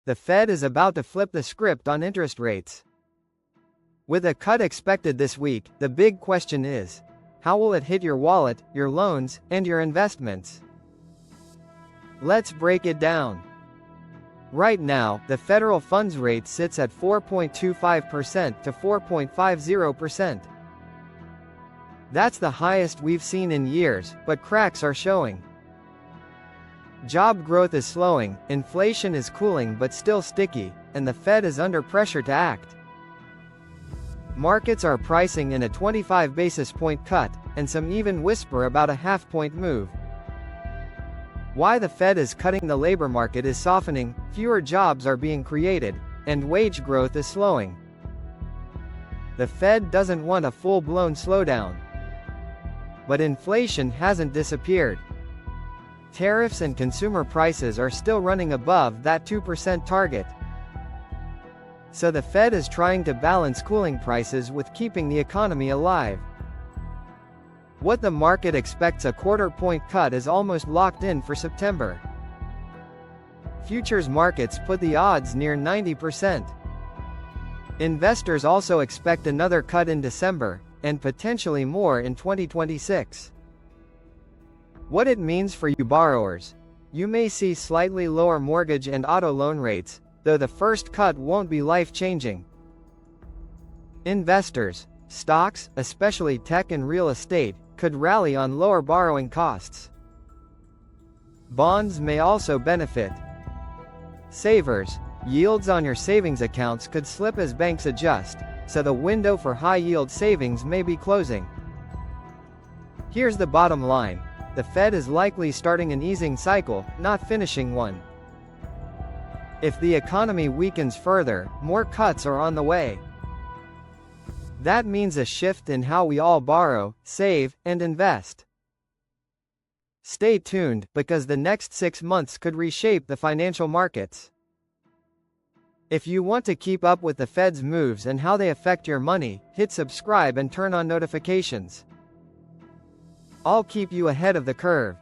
The Fed is about to flip the script on interest rates. With a cut expected this week, the big question is, how will it hit your wallet, your loans, and your investments? Let's break it down. Right now, the federal funds rate sits at 4.25% to 4.50%. That's the highest we've seen in years, but cracks are showing. Job growth is slowing, inflation is cooling but still sticky, and the Fed is under pressure to act. Markets are pricing in a 25 basis point cut, and some even whisper about a half-point move. Why the Fed is cutting? The labor market is softening, fewer jobs are being created, and wage growth is slowing. The Fed doesn't want a full-blown slowdown. But inflation hasn't disappeared. Tariffs and consumer prices are still running above that 2% target. So the Fed is trying to balance cooling prices with keeping the economy alive. What the market expects a quarter-point cut is almost locked in for September. Futures markets put the odds near 90%. Investors also expect another cut in December, and potentially more in 2026. What it means for you borrowers. You may see slightly lower mortgage and auto loan rates, though the first cut won't be life-changing. Investors. Stocks, especially tech and real estate, could rally on lower borrowing costs. Bonds may also benefit. Savers. Yields on your savings accounts could slip as banks adjust, so the window for high-yield savings may be closing. Here's the bottom line. The Fed is likely starting an easing cycle, not finishing one. If the economy weakens further, more cuts are on the way. That means a shift in how we all borrow, save, and invest. Stay tuned, because the next 6 months could reshape the financial markets. If you want to keep up with the Fed's moves and how they affect your money, hit subscribe and turn on notifications. I'll keep you ahead of the curve.